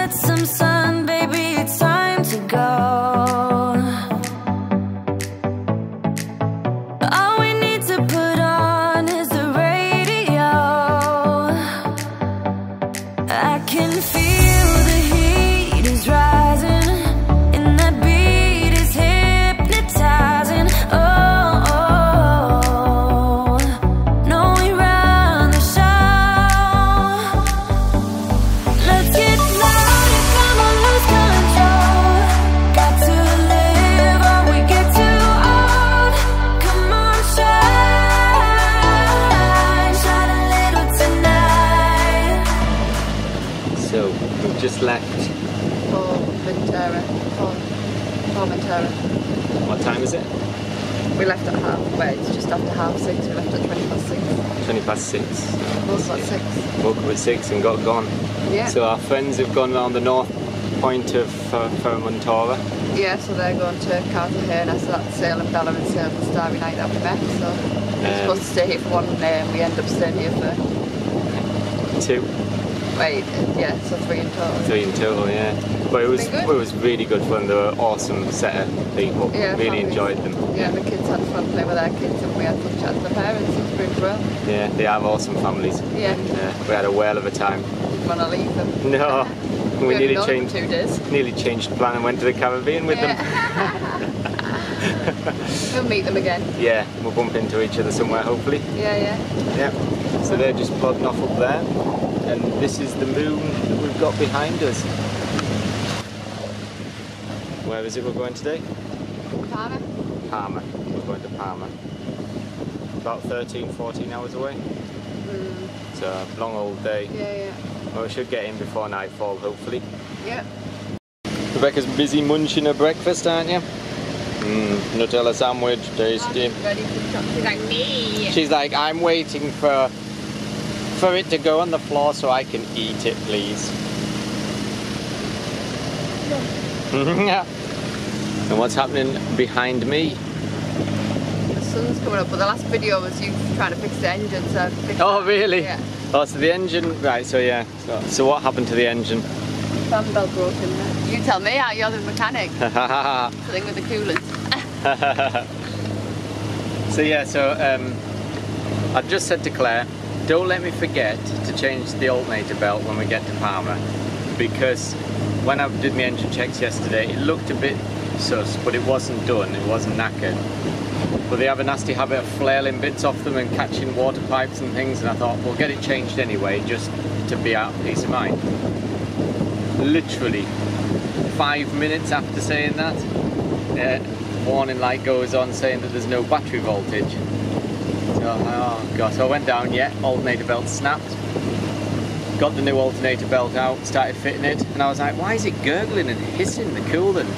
get some sun, baby, it's time to go. All we need to put on is the radio. I can feel the heat is rising, and that beat is hypnotizing. Oh, oh, no, we run the show. Let's get loud, come on, lose control. Got to live or we get too old. Come on, shine, shine a little tonight. So we've just left. Formentera. What time is it? We left at it's just after 6:30. We left at 6:20. 6:20. Woke up at 6. Woke up at 6 and got gone. Yeah. So our friends have gone around the north point of Formentera. Yeah, so they're going to Cartagena, so that's Sale and Bella and Sale and Starry Night that we met. So we're supposed to stay here for one day and we end up staying here for 2. Wait, yeah, so 3 in total. 3 in total, yeah. But it was really good fun. They were awesome set of people. Yeah, really families. enjoyed them. Yeah, the kids had fun playing with their kids and we had fun chatting to their parents. It was pretty well. Yeah, they have awesome families. Yeah. And, we had a whale of a time. Didn't want to leave them. No, we nearly known them changed. 2 days. Nearly changed plan and went to the Caribbean with them. We'll meet them again. Yeah, we'll bump into each other somewhere hopefully. Yeah. Yeah. So they're just plodding off up there, and this is the moon that we've got behind us. Where is it we're going today? Palma. Palma. We're going to Palma. About 13-14 hours away. It's a long old day. Yeah. Well, we should get in before nightfall, hopefully. Yeah. Rebecca's busy munching her breakfast, aren't you? Nutella sandwich, tasty. Ready for chocolate like me. She's like, I'm waiting for it to go on the floor so I can eat it, please. And what's happening behind me? The sun's coming up, but the last video was you trying to fix the engine, so Oh, really? Yeah. Oh, so the engine, right, so yeah. So what happened to the engine? Fan belt broken. You tell me how you're the mechanic. Something with the coolant. So yeah, I just said to Claire, don't let me forget to change the alternator belt when we get to Palma, because when I did my engine checks yesterday, it looked a bit sus, but it wasn't done, it wasn't knackered. But they have a nasty habit of flailing bits off them and catching water pipes and things, and I thought, we'll get it changed anyway, just to be out of peace of mind. Literally 5 minutes after saying that, warning light goes on saying that there's no battery voltage. So, oh god, so I went down, alternator belt snapped. Got the new alternator belt out, started fitting it, and I was like, why is it gurgling and hissing the coolant?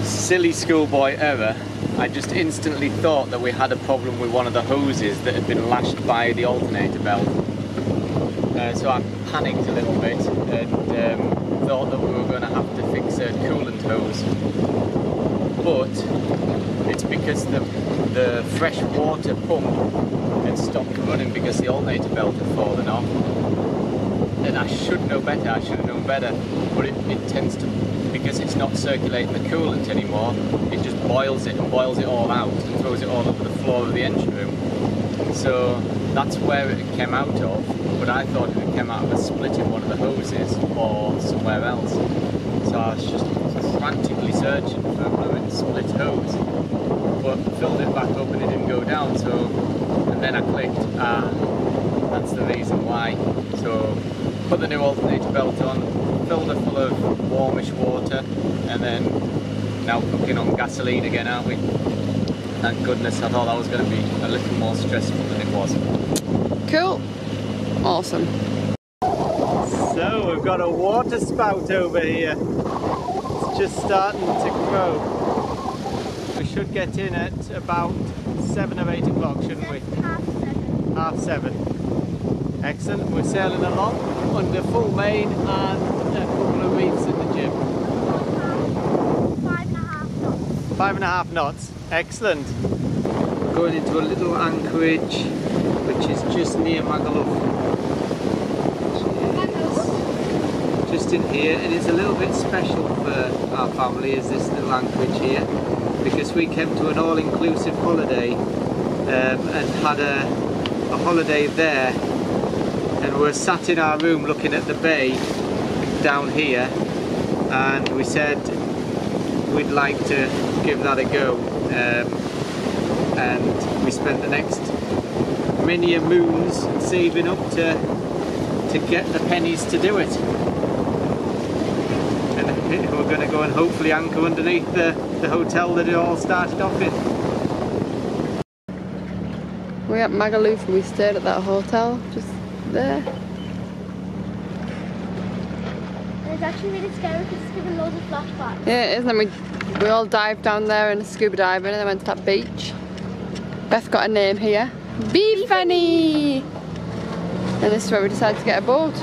Silly schoolboy error. I just instantly thought that we had a problem with one of the hoses that had been lashed by the alternator belt. So I panicked a little bit and thought that we were going to have to fix a coolant hose. But it's because the fresh water pump had stopped running because the alternator belt had fallen off. And I should know better, I should have known better, but it tends to, because it's not circulating the coolant anymore, it just boils it and boils it all out and throws it all over the floor of the engine room. So that's where it came out of, but I thought it came out of a split in one of the hoses or somewhere else. So I was just frantically searching for a split hose, but filled it back up and it didn't go down, so, and then I clicked, that's the reason why. So put the new alternator belt on, filled it full of warmish water, and then now cooking on gasoline again, aren't we? Thank goodness, I thought that was going to be a little more stressful than it was. Cool. Awesome. So we've got a water spout over here. It's just starting to grow. We should get in at about 7 or 8 o'clock, shouldn't we? Half 7. Excellent. We're sailing along under full main and a couple of reefs in the gym. 5.5 knots. Excellent. We're going into a little anchorage which is just near Magaluf. based in here, and it's a little bit special for our family, is this little anchorage here, because we came to an all-inclusive holiday and had a holiday there, and we're sat in our room looking at the bay down here, and we said we'd like to give that a go, and we spent the next many moons saving up to get the pennies to do it. And we're going to go and hopefully anchor underneath the hotel that it all started off in. We're at Magaluf and we stayed at that hotel just there. It's actually really scary because it's giving loads of flashbacks. Yeah, it is, and we all dived down there in scuba diving and then went to that beach. Beth got a name here. Be Funny! And this is where we decided to get a boat.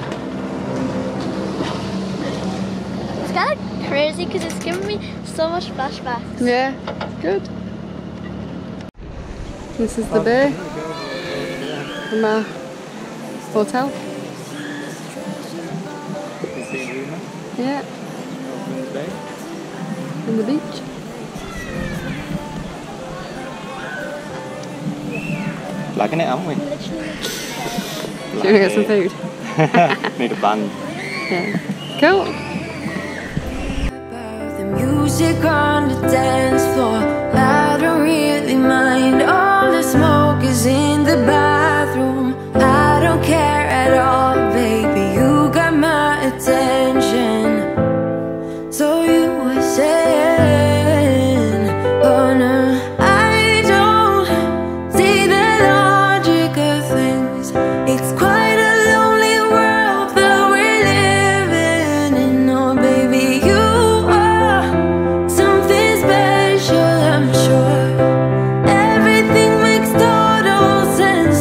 It's kind of crazy because it's giving me so much flashbacks. Yeah, good. This is the bay from our hotel. Yeah. And the beach. Liking it, haven't we? Should we get some food? Need a band. Yeah. Cool. The music on the dance floor, I don't really mind. All the smoke is in the bathroom, I don't care at all, baby. You got my attention. So you were saying, oh no, I don't see the logic of things. It's quite a lonely world that we're living in. Oh baby, you are something special, I'm sure. Everything makes total sense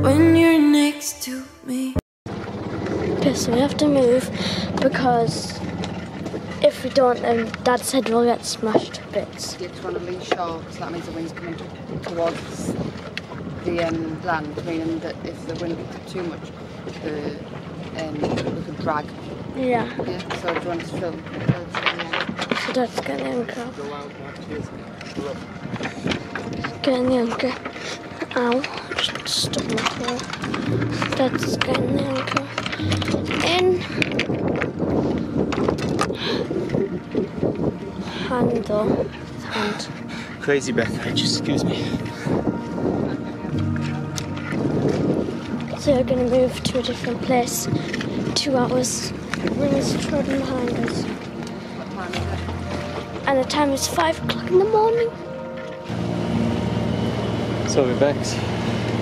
when you're next to me. Okay, so we have to move because if we don't, then Dad said we'll get smashed to bits. You just want to lean shore because that means the wind's coming towards the land, meaning that if the wind picks up too much, we could drag. Yeah. Yeah, so do you want to film? So Dad's getting the anchor. Getting the anchor. Ow, just stuck my toe. Dad's getting the anchor in. Handle. Hand. Crazy Beth, excuse me. So we're going to move to a different place. 2 hours. Wings trodden behind us. And the time is 5 o'clock in the morning. So we're back.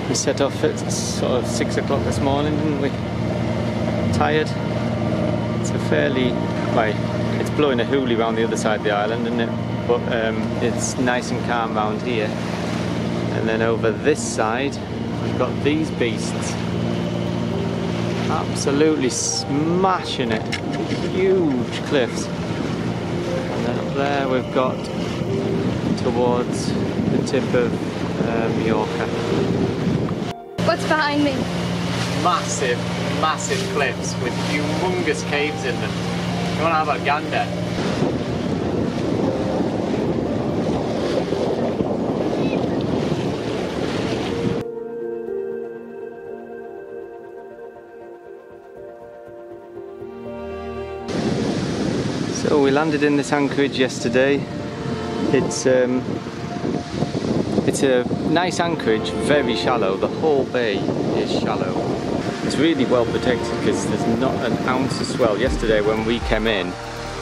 We set off at sort of 6 o'clock this morning, didn't we? Tired. It's a fairly, like, it's blowing a hoolie around the other side of the island, isn't it? But it's nice and calm around here. And then over this side, we've got these beasts. Absolutely smashing it. Huge cliffs. And then up there we've got towards the tip of Mallorca. What's behind me? Massive, massive cliffs with humongous caves in them. You want to have a gander? So we landed in this anchorage yesterday. It's a nice anchorage, very shallow. The whole bay is shallow. It's really well protected because there's not an ounce of swell. Yesterday when we came in,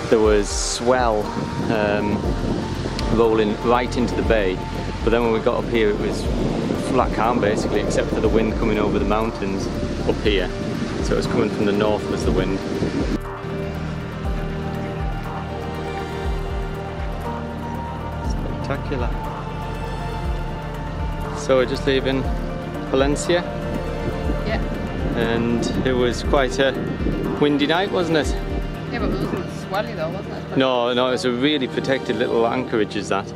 there was swell rolling right into the bay, but then when we got up here it was flat calm basically, except for the wind coming over the mountains up here. So it was coming from the north was the wind. Spectacular. So we're just leaving Valencia. Yeah. And it was quite a windy night, wasn't it? Yeah, but it wasn't swelly though, wasn't it? No, no, it's a really protected little anchorage is that.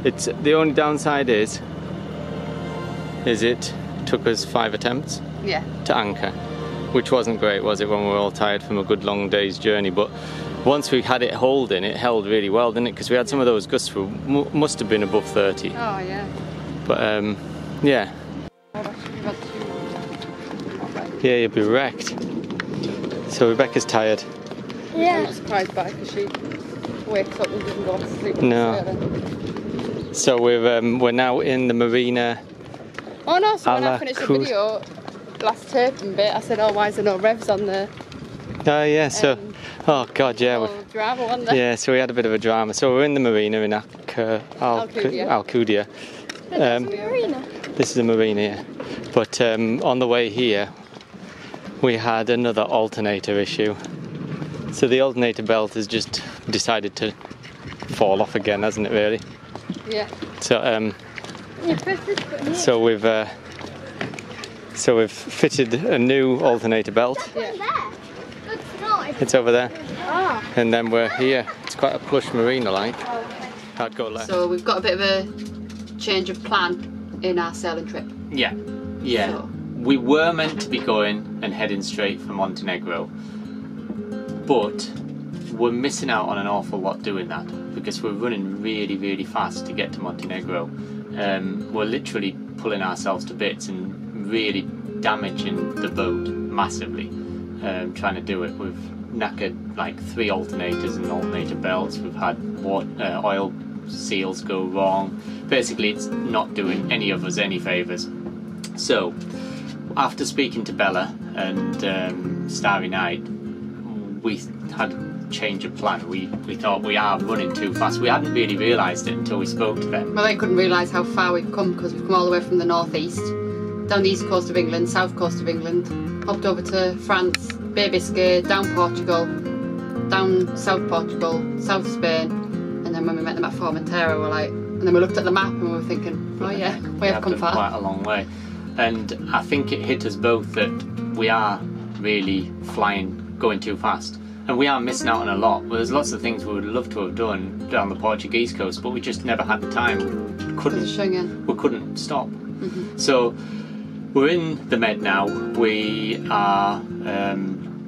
It's the only downside is it took us 5 attempts Yeah. to anchor. which wasn't great, was it, when we were all tired from a good long day's journey. But once we had it holding, it held really well, didn't it? Because we had some of those gusts for must have been above 30. Oh yeah. But yeah. Yeah, you'd be wrecked. So Rebecca's tired. Yeah. I'm not surprised by it because she wakes up and doesn't go to sleep. No. So we're now in the marina. Oh no, so when I Alua finished the video, last taping bit, I said, oh, why is there no revs on there? Oh yeah, so, oh god, yeah. Oh, drama, wasn't there? Yeah, so we had a bit of a drama. So we're in the marina in Alcudia. Marina. This is the marina, yeah. But on the way here, we had another alternator issue. So the alternator belt has just decided to fall off again, hasn't it, really? Yeah. So we've fitted a new alternator belt. Yeah. It's over there. Ah. And then we're here. It's quite a plush marina, like. I'd go left. So we've got a bit of a change of plan in our sailing trip. Yeah. So. We were meant to be going and heading straight for Montenegro, but we're missing out on an awful lot doing that because we're running really, really fast to get to Montenegro. We're literally pulling ourselves to bits and really damaging the boat massively, trying to do it. We've knackered like 3 alternators and alternator belts. We've had oil seals go wrong. Basically, it's not doing any of us any favours. So, after speaking to Bella and Starry Night, we had a change of plan. We thought we are running too fast. We hadn't really realised it until we spoke to them. Well, they couldn't realise how far we've come because we've come all the way from the northeast, down the east coast of England, south coast of England, hopped over to France, Bay Biscay, down Portugal, down South Portugal, South Spain, and then when we met them at Formentera, we're like, and then we looked at the map and we were thinking, oh yeah, we have come far. Quite a long way. And I think it hit us both that we are really going too fast. And we are missing out on a lot. Well, there's lots of things we would love to have done down the Portuguese coast, but we just never had the time. We couldn't stop. Mm-hmm. So we're in the Med now. We are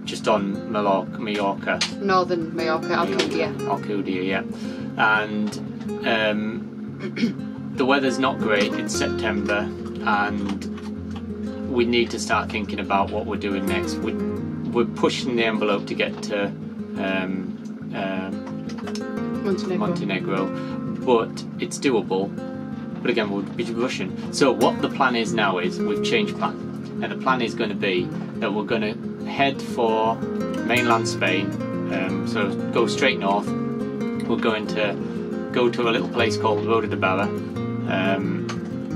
just on Mallorca. Northern Mallorca, Alcudia. Alcudia, yeah. And the weather's not great. It's September, and we need to start thinking about what we're doing next. We're pushing the envelope to get to Montenegro, but it's doable. But again, we'll be rushing. So what the plan is now is we've changed plan, and the plan is going to be that we're going to head for mainland Spain. So go straight north. We're going to go to a little place called Roda de Barra.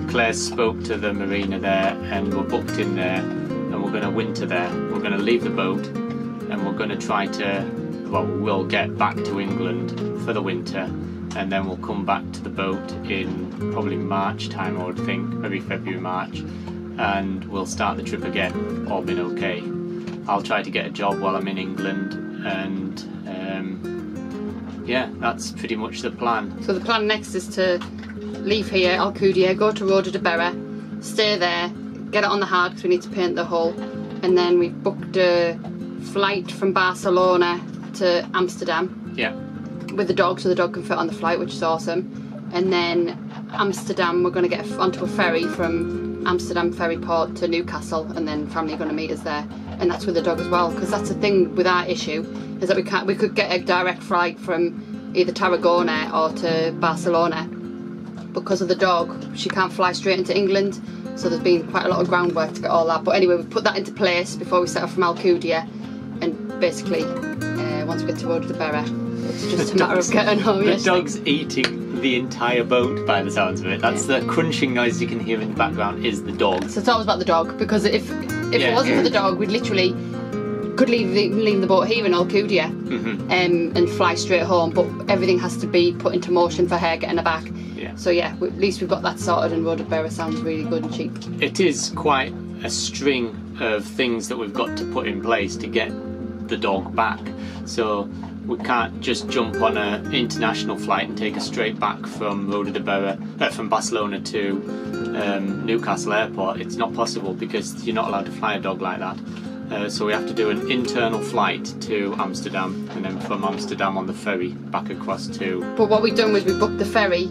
Claire spoke to the marina there, and we're booked in there, and we're going to winter there. We're going to leave the boat, and we're going to try to, well, we'll get back to England for the winter, and then we'll come back to the boat in probably March time, I would think, maybe February, March, and we'll start the trip again, all been okay. I'll try to get a job while I'm in England, and yeah, that's pretty much the plan. So the plan next is to leave here, Alcudia, go to Roda de Barra, stay there, get it on the hard because we need to paint the hull, and then we've booked a flight from Barcelona to Amsterdam. Yeah. With the dog, so the dog can fit on the flight, which is awesome. And then Amsterdam, we're going to get onto a ferry from Amsterdam ferry port to Newcastle, and then family are going to meet us there, and that's with the dog as well, because that's the thing with our issue is that we could get a direct flight from either Tarragona or to Barcelona. Because of the dog, she can't fly straight into England, so there's been quite a lot of groundwork to get all that. But anyway, we've put that into place before we set off from Alcudia, and basically once we get to Roda de Barra, it's just a matter of getting home. The dog's eating the entire boat by the sounds of it. That's the crunching noise you can hear in the background is the dog. So it's always about the dog, because if it wasn't for the dog, we'd literally could leave the boat here in Alcudia and fly straight home, but everything has to be put into motion for her getting her back. Yeah. So yeah, at least we've got that sorted, and Roda de Barra sounds really good and cheap. It is quite a string of things that we've got to put in place to get the dog back. So we can't just jump on an international flight and take us straight back from Roda de Barra, from Barcelona to Newcastle Airport. It's not possible because you're not allowed to fly a dog like that. So we have to do an internal flight to Amsterdam, and then from Amsterdam on the ferry back across to... But what we've done was we booked the ferry.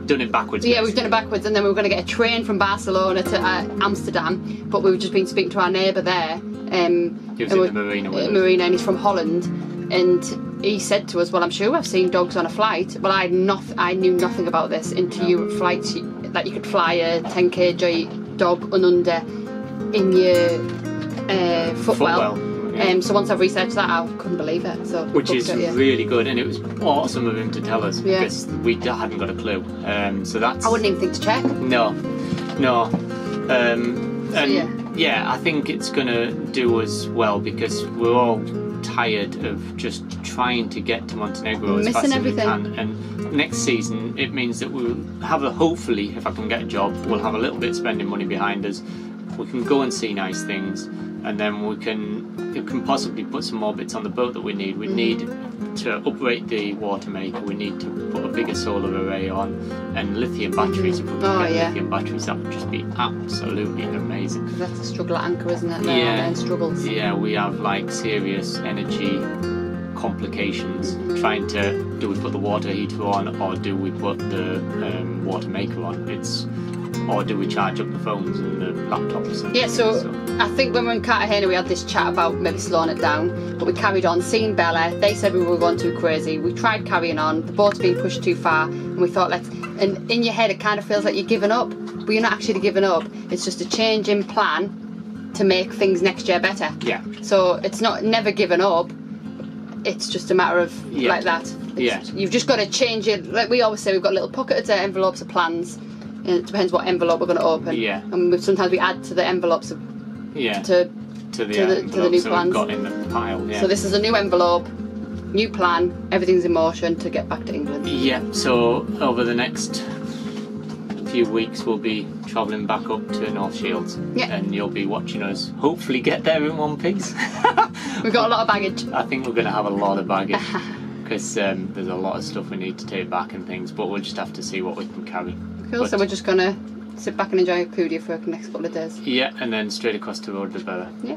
Done it backwards. Yeah, yes. we've done it backwards, and then we were going to get a train from Barcelona to Amsterdam, but we've just been speaking to our neighbour there. He was in the marina with us. Marina, and he's from Holland, and he said to us, well, I'm sure I've seen dogs on a flight. Well, I knew nothing about this into Europe flights, that you could fly a 10 kg dog under in your footwell. Yeah. So once I've researched that, I couldn't believe it. So which is really good, and it was awesome of him to tell us, because we hadn't got a clue. So that's... I wouldn't even think to check. No. I think it's going to do us well, because we're all tired of just trying to get to Montenegro as fast as we can. And next season, it means that we'll have hopefully, if I can get a job, we'll have a little bit of spending money behind us. We can go and see nice things, and then we can possibly put some more bits on the boat that we need. We need to upgrade the water maker, we need to put a bigger solar array on, and lithium batteries. If we can get lithium batteries, that would just be absolutely amazing. Because that's a struggle at anchor, isn't it? Yeah. Struggles. Yeah, we have like serious energy complications trying to, do we put the water heater on, or do we put the water maker on? Or do we charge up the phones and the laptops? Yeah, so I think when we were in Cartagena we had this chat about maybe slowing it down, but we carried on, seeing Bella. They said we were going too crazy. We tried carrying on, the boat's being pushed too far, and we thought and in your head it kind of feels like you're giving up, but you're not actually giving up. It's just a change in plan to make things next year better. Yeah. So it's not never giving up, it's just a matter of like that. You've just got to change it. Like we always say, we've got little pockets of envelopes of plans. And it depends what envelope we're going to open. Yeah. And sometimes we add to the envelopes to the new plans. We've got in the pile. Yeah. So this is a new envelope, new plan. Everything's in motion to get back to England. Yeah. So over the next few weeks we'll be travelling back up to North Shields. Yeah. And you'll be watching us hopefully get there in one piece. We've got a lot of baggage. I think we're going to have a lot of baggage. Because there's a lot of stuff we need to take back and things, but we'll just have to see what we can carry. Cool, so we're just going to sit back and enjoy Cudia for the next couple of days. Yeah, and then straight across to Rhoda. Yeah.